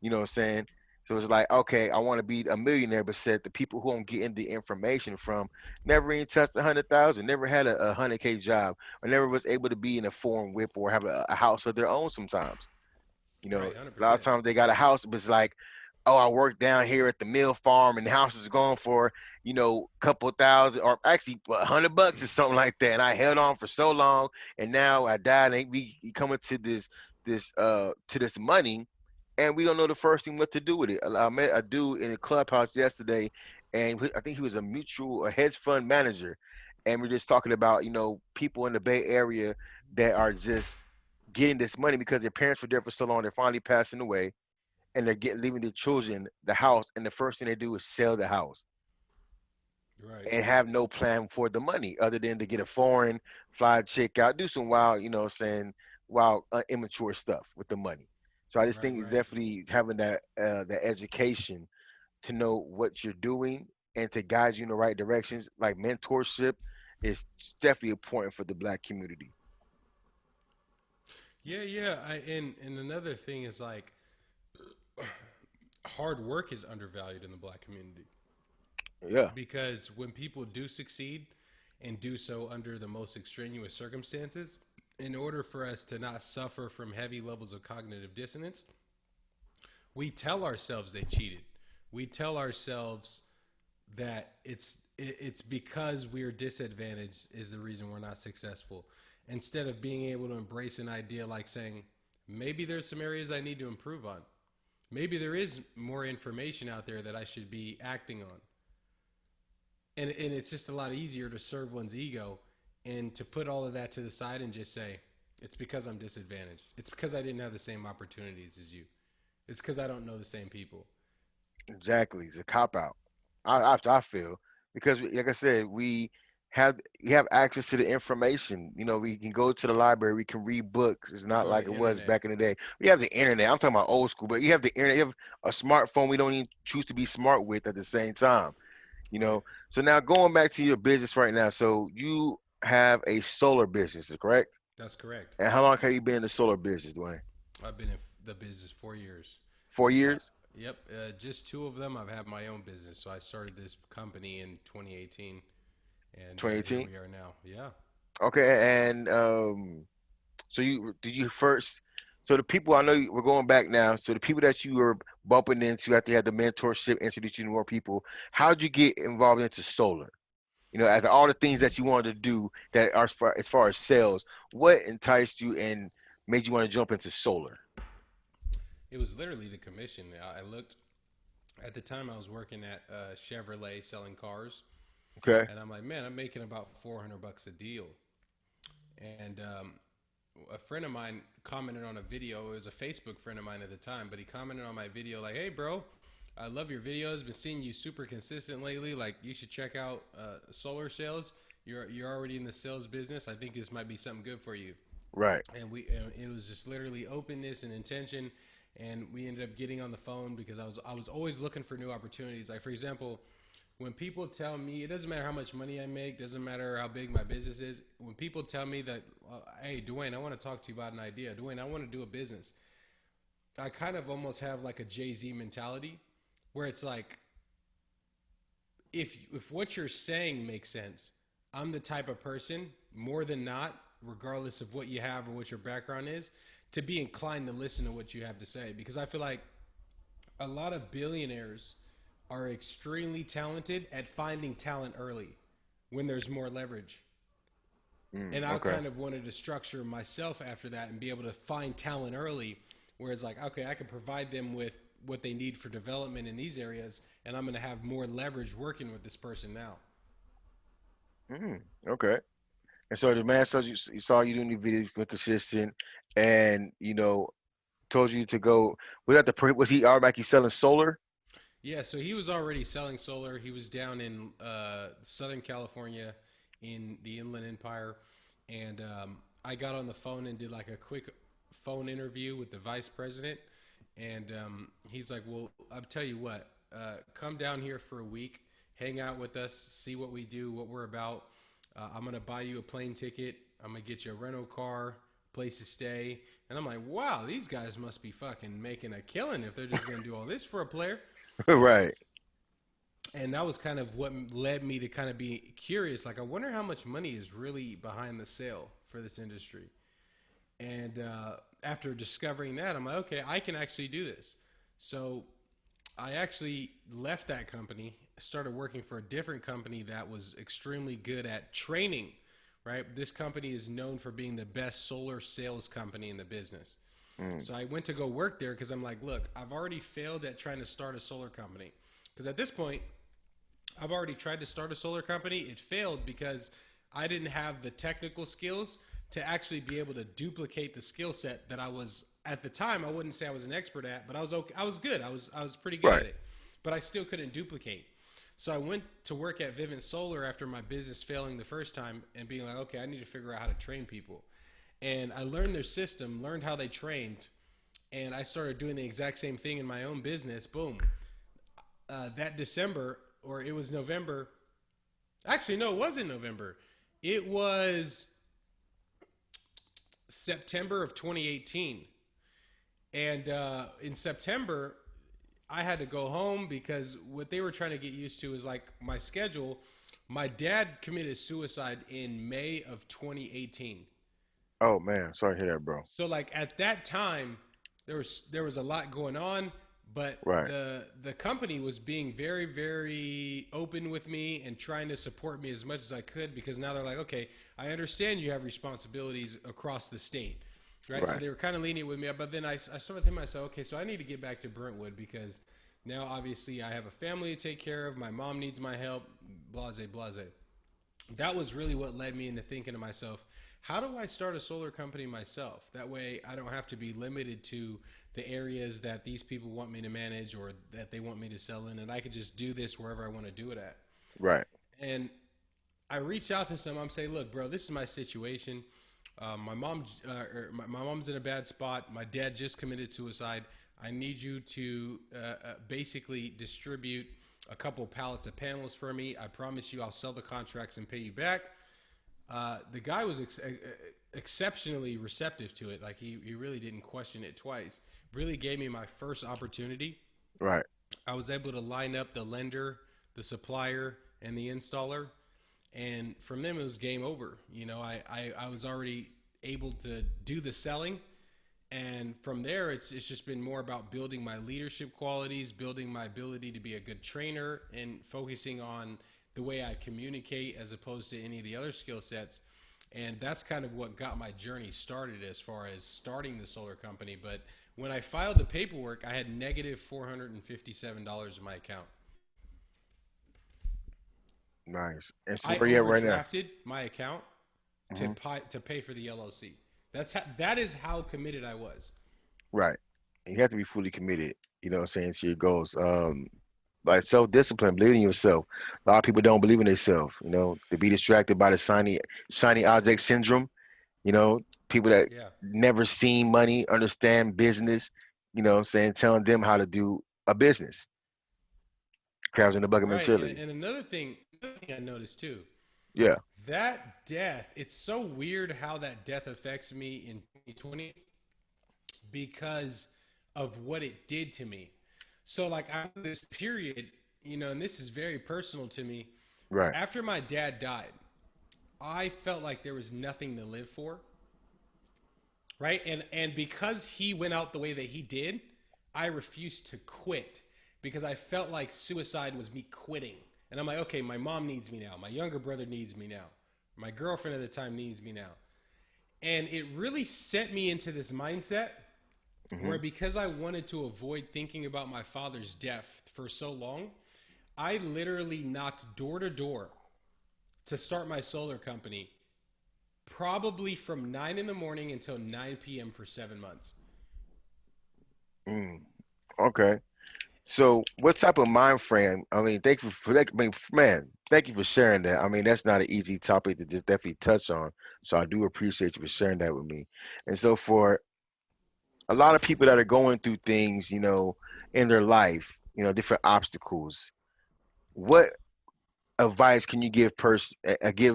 You know what I'm saying? So it's like, okay, I want to be a millionaire, but said the people who I'm getting the information from never even touched 100,000, never had a 100K job, or never was able to be in a foreign whip or have a house of their own. Sometimes, Right, a lot of 100%. times they got a house, but it's like, oh, I work down here at the mill farm, and the house is going for, couple thousand, or actually $100 or something like that. And I held on for so long, and now I died, and we coming to this money, and we don't know the first thing what to do with it. I met a dude in the clubhouse yesterday, and I think he was a hedge fund manager, and we're just talking about people in the Bay Area that are just getting this money because their parents were there for so long, they're finally passing away, and they're leaving their children the house, and the first thing they do is sell the house Right, and have no plan for the money other than to get a foreign, fly a chick out, do some wild, wild, immature stuff with the money. So I just right, think it's right. definitely having that education to know what you're doing and to guide you in the right directions. Like mentorship is definitely important for the black community. Yeah, yeah. And another thing is like hard work is undervalued in the black community Yeah. because when people do succeed, and do so under the most extraneous circumstances, in order for us to not suffer from heavy levels of cognitive dissonance, we tell ourselves they cheated. We tell ourselves that it's because we're disadvantaged is the reason we're not successful, instead of being able to embrace an idea like saying, maybe there's some areas I need to improve on. Maybe there is more information out there that I should be acting on. And it's just a lot easier to serve one's ego and to put all of that to the side and just say, it's because I'm disadvantaged. It's because I didn't have the same opportunities as you. It's because I don't know the same people. Exactly. It's a cop out. I feel because like I said, we have access to the information. You know, we can go to the library, we can read books. It's We not go to like the it was internet. back in the day. We have the internet. I'm talking about old school, but you have the internet. You have a smartphone we don't even choose to be smart with at the same time. You Right. know. So now going back to your business right now. So you have a solar business, is correct? That's correct. And how long have you been in the solar business, Dwayne? I've been in the business 4 years. 4 years? Yep, just two of them. I've had my own business. So I started this company in 2018, and here 2018? we are now. Yeah. Okay, and so you did you first? So the people I know we're going back now. So the people that you were bumping into after you had the mentorship, introduced you to more people. How'd you get involved into solar? You know, after all the things that you wanted to do that are as far as sales, what enticed you and made you want to jump into solar? It was literally the commission. I looked at the time. I was working at Chevrolet selling cars, Okay, and I'm like, man, I'm making about $400 a deal. And a friend of mine commented on a video. It was a Facebook friend of mine at the time, but he commented on my video like, "Hey, bro, I love your videos. Been seeing you super consistent lately. Like, you should check out solar sales. You're already in the sales business. I think this might be something good for you." right. And it was just literally openness and intention. And we ended up getting on the phone because I was always looking for new opportunities. Like, for example, when people tell me, it doesn't matter how much money I make, doesn't matter how big my business is. When people tell me that, hey, Dwayne, I want to talk to you about an idea. Dwayne, I want to do a business. I kind of almost have like a Jay-Z mentality where it's like, if what you're saying makes sense, I'm the type of person, more than not, regardless of what you have or what your background is, to be inclined to listen to what you have to say. Because I feel like a lot of billionaires are extremely talented at finding talent early when there's more leverage. And I Okay. kind of wanted to structure myself after that and be able to find talent early, where it's like, okay, I can provide them with what they need for development in these areas, and I'm going to have more leverage working with this person now. Okay. And so the man saw you saw you doing the videos, been consistent, and told you to go. Was he automatically selling solar? Yeah, so he was already selling solar. He was down in Southern California in the Inland Empire. And I got on the phone and did like a quick phone interview with the vice president. And he's like, well, I'll tell you what, come down here for a week, hang out with us, see what we do, what we're about. I'm going to buy you a plane ticket. I'm going to get you a rental car, place to stay. And I'm like, wow, these guys must be fucking making a killing if they're just going to do all this for a player. Right. And that was kind of what led me to kind of be curious. Like, I wonder how much money is really behind the sale for this industry. And after discovering that, I'm like, okay, I can actually do this. So I actually left that company, started working for a different company that was extremely good at training, right? This company is known for being the best solar sales company in the business. Mm. So I went to go work there because I'm like, look, I've already failed at trying to start a solar company. Because at this point, I've already tried to start a solar company. It failed because I didn't have the technical skills to actually be able to duplicate the skill set that I was at the time. I wouldn't say I was an expert at, but I was okay. I was good. I was pretty good Right. at it, but I still couldn't duplicate. So I went to work at Vivint Solar after my business failing the first time and being like, okay, I need to figure out how to train people. And I learned their system, learned how they trained, and I started doing the exact same thing in my own business. Boom. That December, or it was November. Actually, no, it wasn't November. It was September of 2018. And in September, I had to go home because what they were trying to get used to is like my schedule My dad committed suicide in May of 2018. Oh man, sorry to hear that, bro. So like at that time, there was a lot going on, but Right, the company was being very very open with me and trying to support me as much as I could, because now they're like, okay, I understand you have responsibilities across the state, right? So right, they were kind of lenient with me, but then I started thinking to myself, okay, so I need to get back to Brentwood because now obviously I have a family to take care of. My mom needs my help. Blase, blase. That was really what led me into thinking to myself, how do I start a solar company myself? That way I don't have to be limited to the areas that these people want me to manage or that they want me to sell in, and I could just do this wherever I want to do it at. right, And I reached out to some. I'm saying, look, bro, this is my situation. My mom's in a bad spot. My dad just committed suicide. I need you to basically distribute a couple pallets of panels for me. I promise you, I'll sell the contracts and pay you back. The guy was exceptionally receptive to it. Like he really didn't question it twice. Really gave me my first opportunity. right. I was able to line up the lender, the supplier, and the installer, and from them it was game over. I was already able to do the selling, and from there it's just been more about building my leadership qualities, building my ability to be a good trainer, and focusing on the way I communicate as opposed to any of the other skill sets. And that's kind of what got my journey started as far as starting the solar company. But when I filed the paperwork, I had negative $457 in my account. Nice. And so I where you at right now? overdrafted my account Hmm. to pay for the LLC. That is how committed I was. Right. You have to be fully committed, what I'm saying, to your goals. Like self-discipline, believe in yourself. A lot of people don't believe in themselves, they be distracted by the shiny object syndrome, you know, people that Yeah. never seen money, understand business, what I'm saying, telling them how to do a business. Crabs in the bucket Right. mentality. And another thing I noticed too, Yeah. that death, it's so weird how that death affects me in 2020 because of what it did to me. So like I this period, and this is very personal to me. Right. After my dad died, I felt like there was nothing to live for, right? And because he went out the way that he did, I refused to quit because I felt like suicide was me quitting. And I'm like, okay, my mom needs me now. My younger brother needs me now. My girlfriend at the time needs me now. And it really set me into this mindset Hmm. where, because I wanted to avoid thinking about my father's death for so long, I literally knocked door to door to start my solar company, probably from 9 in the morning until 9 p.m. for 7 months. Mm. Okay. So, what type of mind frame? I mean, thank you for that. I mean, man, thank you for sharing that. I mean, that's not an easy topic to just definitely touch on. So, I do appreciate you for sharing that with me. And so, for a lot of people that are going through things, in their life, different obstacles, what advice can you give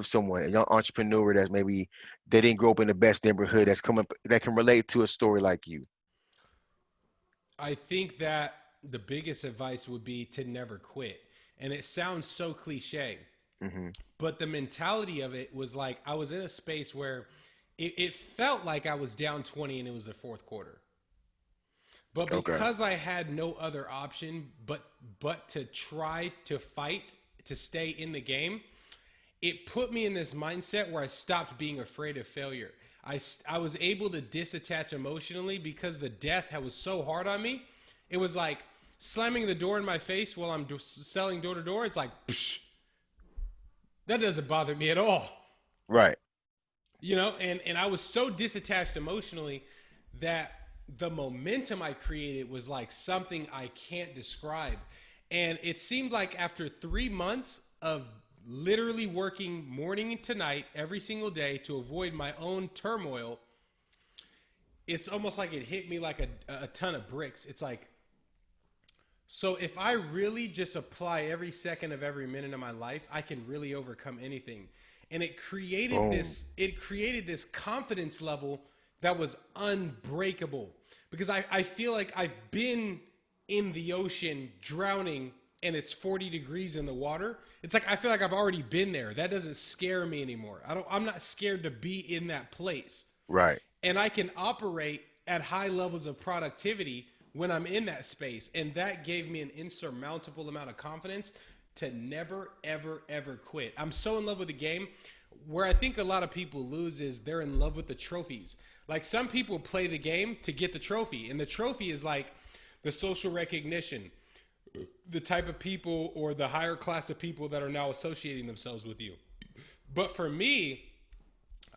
someone, a young entrepreneur that maybe they didn't grow up in the best neighborhood, that can relate to a story like you? I think that the biggest advice would be to never quit. And it sounds so cliche, Hmm. but the mentality of it was like I was in a space where it felt like I was down 20 and it was the fourth quarter. But Okay. because I had no other option but to try to fight to stay in the game, it put me in this mindset where I stopped being afraid of failure. I was able to disattach emotionally because the death was so hard on me. It was like slamming the door in my face while I'm selling door to door. It's like, psh, that doesn't bother me at all. Right. And I was so disattached emotionally that the momentum I created was like something I can't describe. And it seemed like after 3 months of literally working morning to night every single day to avoid my own turmoil, it's almost like it hit me like a ton of bricks. It's like, so if I really just apply every second of every minute of my life, I can really overcome anything. And Boom. it created this confidence level that was unbreakable because I feel like I've been in the ocean drowning and it's 40 degrees in the water, it's like I feel like I've already been there. That doesn't scare me anymore. I'm not scared to be in that place. Right. And I can operate at high levels of productivity when I'm in that space. And that gave me an insurmountable amount of confidence to never, ever, ever quit. I'm so in love with the game. Where I think a lot of people lose is they're in love with the trophies. Like some people play the game to get the trophy, and the trophy is like the social recognition, the type of people or the higher class of people that are now associating themselves with you. But for me,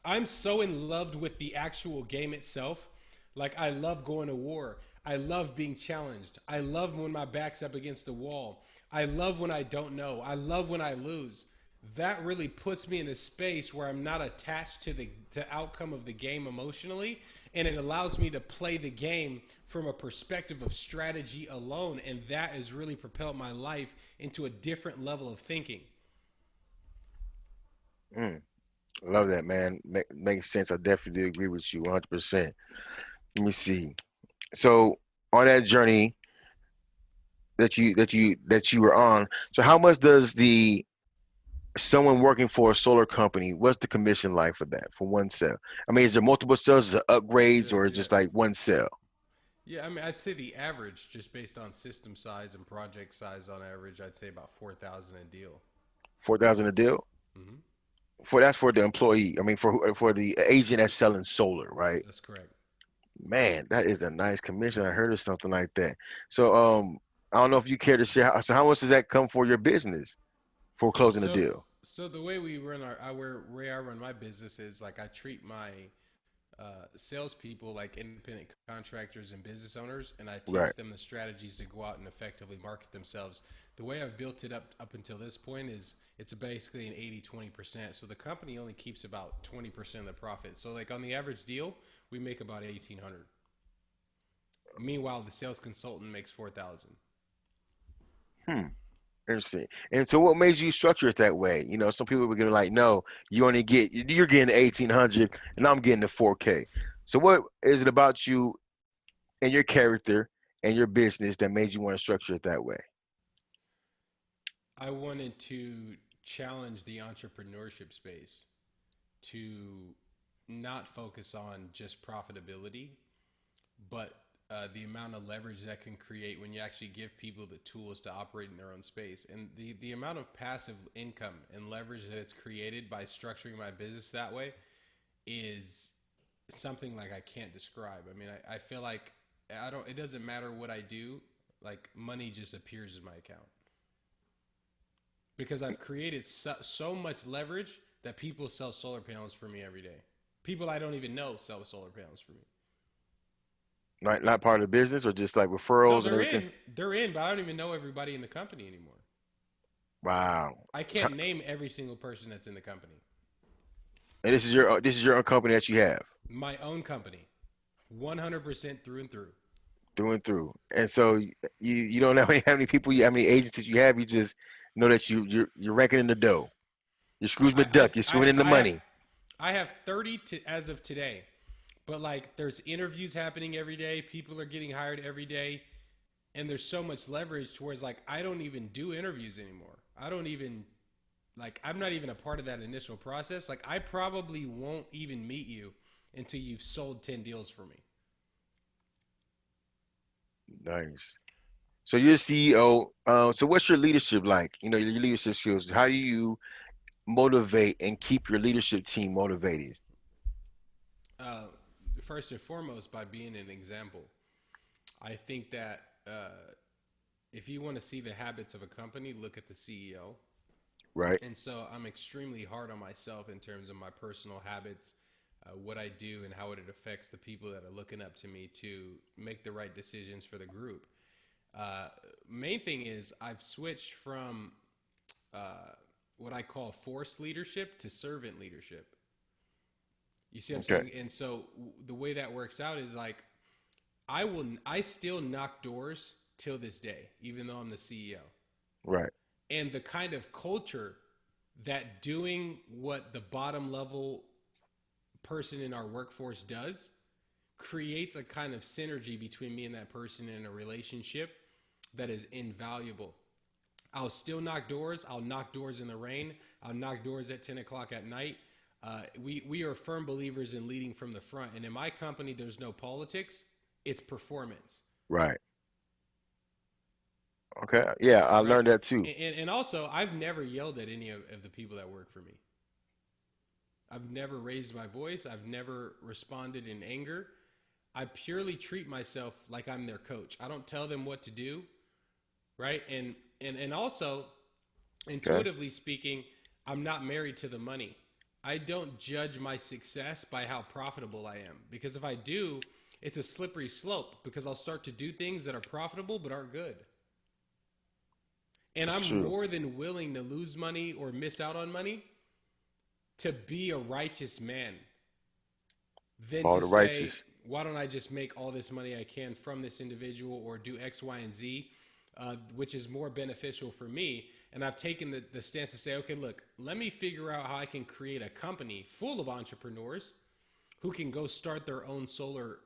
I'm so in love with the actual game itself. Like I love going to war. I love being challenged. I love when my back's up against the wall. I love when I don't know. I love when I lose. That really puts me in a space where I'm not attached to the outcome of the game emotionally, and it allows me to play the game from a perspective of strategy alone, and that has really propelled my life into a different level of thinking. Mm, love that, man. Makes sense. I definitely do agree with you 100%. Let me see. So on that journey that you were on, so how much does the someone working for a solar company, what's the commission like for that for one cell? I mean, is there multiple cells, is it upgrades, Yeah, or yeah. just like one cell? Yeah, I mean, I'd say the average, just based on system size and project size on average, I'd say about 4,000 a deal. 4,000 a deal? Hmm. For that's for the employee. I mean, for the agent that's selling solar, right? That's correct. Man, that is a nice commission. I heard of something like that. So, I don't know if you care to share. So, how much does that come for your business for closing the So, deal? so the way we run way I run my business is like I treat my salespeople like independent contractors and business owners, and I Right. teach them the strategies to go out and effectively market themselves. The way I've built it up until this point is it's basically an 80-20%. So the company only keeps about 20% of the profit. So like on the average deal, we make about 1,800. Meanwhile, the sales consultant makes 4,000. Hmm. Interesting. And so, what made you structure it that way? You know, some people were gonna like, no, you're getting the 1,800, and I'm getting the 4K. So, what is it about you and your character and your business that made you want to structure it that way? I wanted to challenge the entrepreneurship space to not focus on just profitability, but the amount of leverage that can create when you actually give people the tools to operate in their own space. And the amount of passive income and leverage that it's created by structuring my business that way is something like I can't describe. I mean, I feel like it doesn't matter what I do, like money just appears in my account because I've created so much leverage that people sell solar panels for me every day. People I don't even know sell solar panels for me. Not part of the business, or just like No, referrals and everything. they're in, but I don't even know everybody in the company anymore. Wow. I T- can't name every single person that's in the company. And this is your own company that you have My own company, 100% through and through. through and through. And so you don't know how many people how many agencies you have. You just know that you're ranking in the dough. You're Scrooge I McDuck. You're I swimming in the I have money. I have 30 to as of today, but like there's interviews happening every day. People are getting hired every day, and there's so much leverage towards like I don't even do interviews anymore. I don't even like I'm not even a part of that initial process. Like I probably won't even meet you until you've sold 10 deals for me. Nice. So you're CEO. So what's your leadership like? You know, your leadership skills. How do you motivate and keep your leadership team motivated? Uh, First and foremost, by being an example. I think that if you want to see the habits of a company, look at the CEO. Right. And so I'm extremely hard on myself in terms of my personal habits, what I do, and how it affects the people that are looking up to me to make the right decisions for the group. Uh, Main thing is I've switched from uh, what I call forced leadership to servant leadership. You see what I'm Okay. saying? And so the way that works out is like I still knock doors till this day, even though I'm the CEO. Right. And the kind of culture that doing what the bottom level person in our workforce does creates a kind of synergy between me and that person in a relationship that is invaluable. I'll still knock doors. I'll knock doors in the rain. I'll knock doors at 10 o'clock at night. We are firm believers in leading from the front. And in my company, there's no politics. It's performance. Right. Okay. Yeah, I Right. learned that too. And also, I've never yelled at any of the people that work for me. I've never raised my voice. I've never responded in anger. I purely treat myself like I'm their coach. I don't tell them what to do, right? And also, Okay. intuitively speaking, I'm not married to the money. I don't judge my success by how profitable I am, because if I do, it's a slippery slope, because I'll start to do things that are profitable but aren't good. And It's I'm true. more than willing to lose money or miss out on money to be a righteous man than All to the righteous. say, why don't I just make all this money I can from this individual or do X, Y, and Z, which is more beneficial for me. And I've taken the stance to say, okay, look, let me figure out how I can create a company full of entrepreneurs who can go start their own solar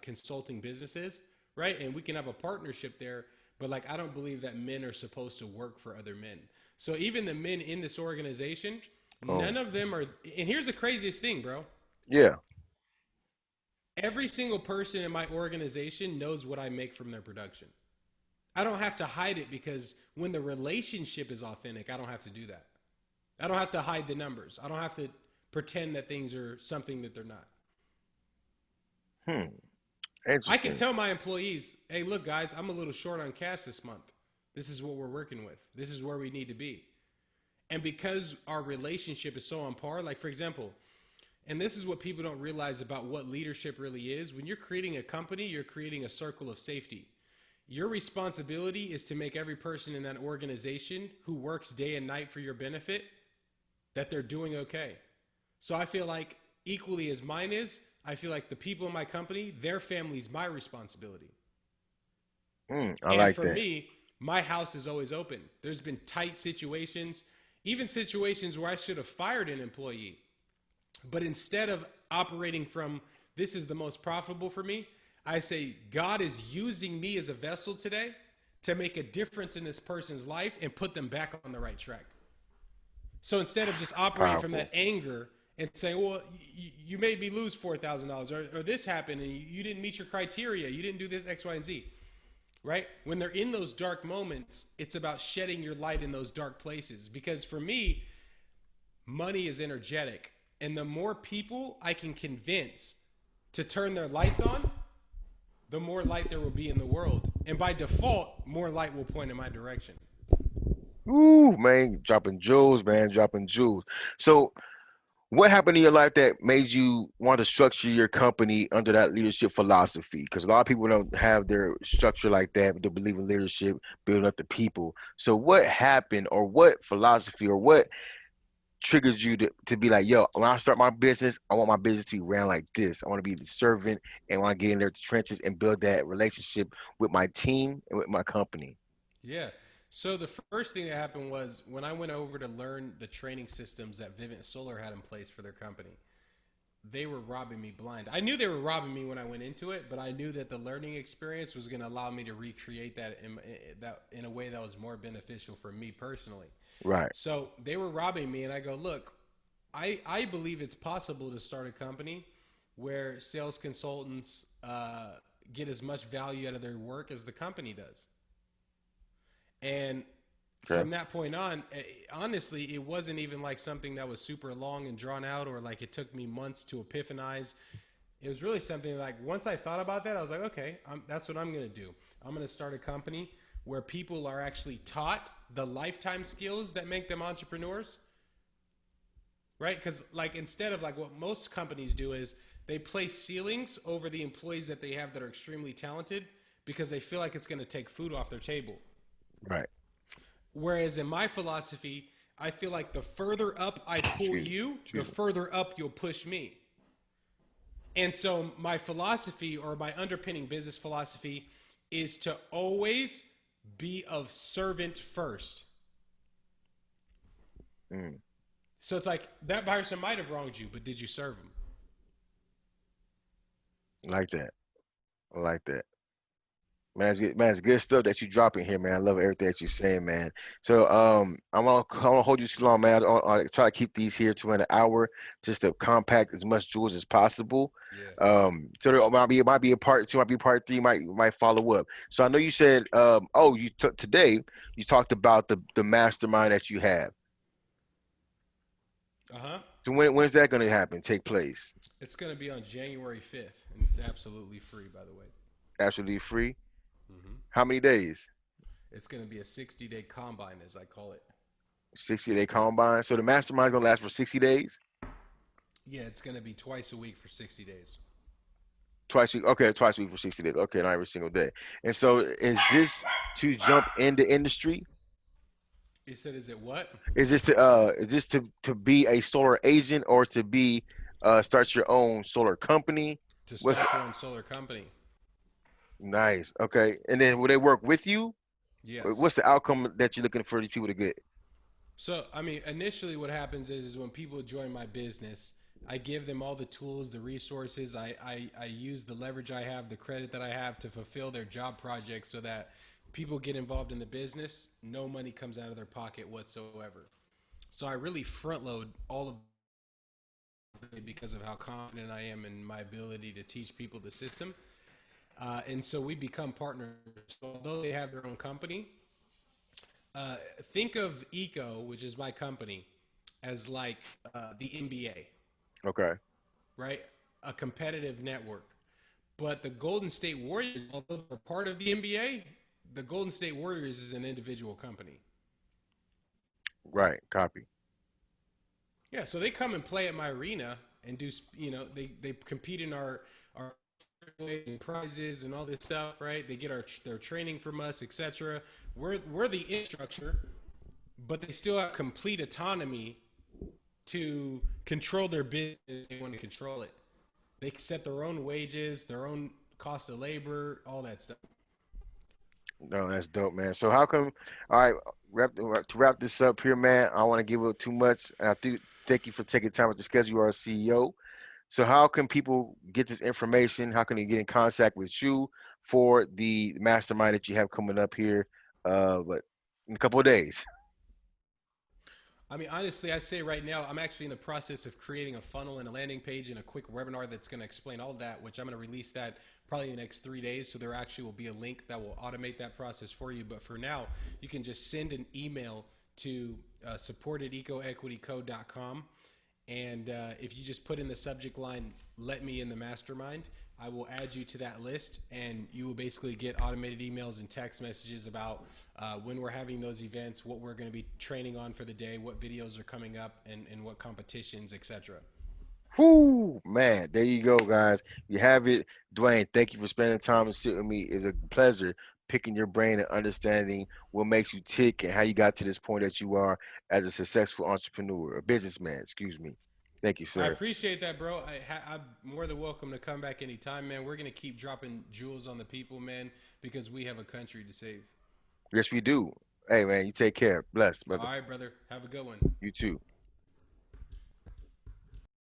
consulting businesses, right? And we can have a partnership there. But like, I don't believe that men are supposed to work for other men. So even the men in this organization, none Um. of them are. And here's the craziest thing, bro. Yeah. Every single person in my organization knows what I make from their production. I don't have to hide it, because when the relationship is authentic, I don't have to do that. I don't have to hide the numbers. I don't have to pretend that things are something that they're not. Hmm. I can Interesting. tell my employees, hey, look, guys, I'm a little short on cash this month. This is what we're working with. This is where we need to be. And because our relationship is so on par, like, for example, and this is what people don't realize about what leadership really is. When you're creating a company, you're creating a circle of safety. Your responsibility is to make every person in that organization who works day and night for your benefit, that they're doing okay. So I feel like, equally as mine is, I feel like the people in my company, their family's my responsibility. I And like for that. me, my house is always open. There's been tight situations, even situations where I should have fired an employee. But instead of operating from, this is the most profitable for me, I say, God is using me as a vessel today to make a difference in this person's life and put them back on the right track. So instead of just operating from that Powerful. anger and saying, well, you made me lose $4,000, or this happened and you didn't meet your criteria, you didn't do this X, Y, and Z, right? When they're in those dark moments, it's about shedding your light in those dark places. Because for me, money is energetic. And the more people I can convince to turn their lights on, the more light there will be in the world. And by default, more light will point in my direction. Ooh, man, dropping jewels, man, dropping jewels. So, what happened in your life that made you want to structure your company under that leadership philosophy? Because a lot of people don't have their structure like that, but they believe in leadership, building up the people. So, what happened, or what philosophy, or what triggered you to be like, yo, when I start my business, I want my business to be ran like this. I want to be the servant and want to get in there to the trenches and build that relationship with my team and with my company. Yeah. So the first thing that happened was when I went over to learn the training systems that Vivint Solar had in place for their company, they were robbing me blind. I knew they were robbing me when I went into it, but I knew that the learning experience was going to allow me to recreate that in a way that was more beneficial for me personally. Right. So they were robbing me, and I go, look, I believe it's possible to start a company where sales consultants get as much value out of their work as the company does. And Okay. from that point on, honestly, it wasn't even like something that was super long and drawn out, or like it took me months to epiphanize. It was really something like, once I thought about that, I was like, okay, that's what I'm going to do. I'm going to start a company where people are actually taught the lifetime skills that make them entrepreneurs, right? Because like, instead of like what most companies do is they place ceilings over the employees that they have that are extremely talented, because they feel like it's going to take food off their table. Right. Whereas in my philosophy, I feel like the further up I pull Excuse, you, the excuse me. further up you'll push me. And so my philosophy, or my underpinning business philosophy, is to always be of servant first. Mm, So it's like, that person might have wronged you, but did you serve him? I like that. I like that. Man, it's good stuff that you dropping here, man. I love everything that you're saying, man. So, I won't hold you too long, man. I'll try to keep these here to an hour, just to compact as much jewels as possible. Yeah. So there might be a part two, might be part three, might follow up. So I know you said, oh, you took today. You talked about the mastermind that you have. Uh huh. So when's that going to happen? Take place? It's going to be on January 5th, and it's absolutely free, by the way. Absolutely free. Hmm. How many days? It's going to be a 60-day combine, as I call it. 60-day combine. So the mastermind's gonna last for 60 days. Yeah, it's going to be twice a week for 60 days. Twice a week. Okay, twice a week for 60 days. Okay, not every single day. And so is this to jump in the industry? He said, "Is it what?" Is this to be a solar agent, or to be start your own solar company? To What? start your own solar company. Nice. Okay. And then will they work with you? Yes. What's the outcome that you're looking for these people to get? So, I mean, initially, what happens is when people join my business, I give them all the tools, the resources. I use the leverage I have, the credit that I have to fulfill their job projects so that people get involved in the business. No money comes out of their pocket whatsoever. So I really front load all of it because of how confident I am in my ability to teach people the system. And so we become partners. So although they have their own company, uh, think of Eco, which is my company, as like the NBA, Okay. right? A competitive network. But the Golden State Warriors, although they're part of the NBA, the Golden State Warriors is an individual company. Right. Copy. Yeah, so they come and play at my arena and do, they compete in our prizes and all this stuff, right? They get their training from us, etc. We're the infrastructure, but they still have complete autonomy to control their business if they want to control it. They can set their own wages, their own cost of labor, all that stuff. No, that's dope, man. So how come? All right, to wrap this up here, man. I want to give it too much. I do thank you for taking time with the schedule. You are a CEO. So how can people get this information? How can they get in contact with you for the mastermind that you have coming up here? But in a couple of days. I mean, honestly, I'd say right now I'm actually in the process of creating a funnel and a landing page and a quick webinar that's going to explain all of that, which I'm going to release that probably in the next 3 days. So there actually will be a link that will automate that process for you. But for now, you can just send an email to support@ecoequityco.com. And if you just put in the subject line, let me in the mastermind, I will add you to that list. And you will basically get automated emails and text messages about when we're having those events, what we're going to be training on for the day, what videos are coming up, and what competitions, etc. Whoo, man. There you go, guys. You have it. Dwayne, thank you for spending time and sitting with me. It's a pleasure picking your brain and understanding what makes you tick and how you got to this point that you are as a successful entrepreneur, a businessman, excuse me. Thank you, I sir. appreciate that, bro. I'm more than welcome to come back anytime, man. We're going to keep dropping jewels on the people, man, because we have a country to save. Yes, we do. Hey, man, you take care. Bless, All brother. right, brother. Have a good one. You too.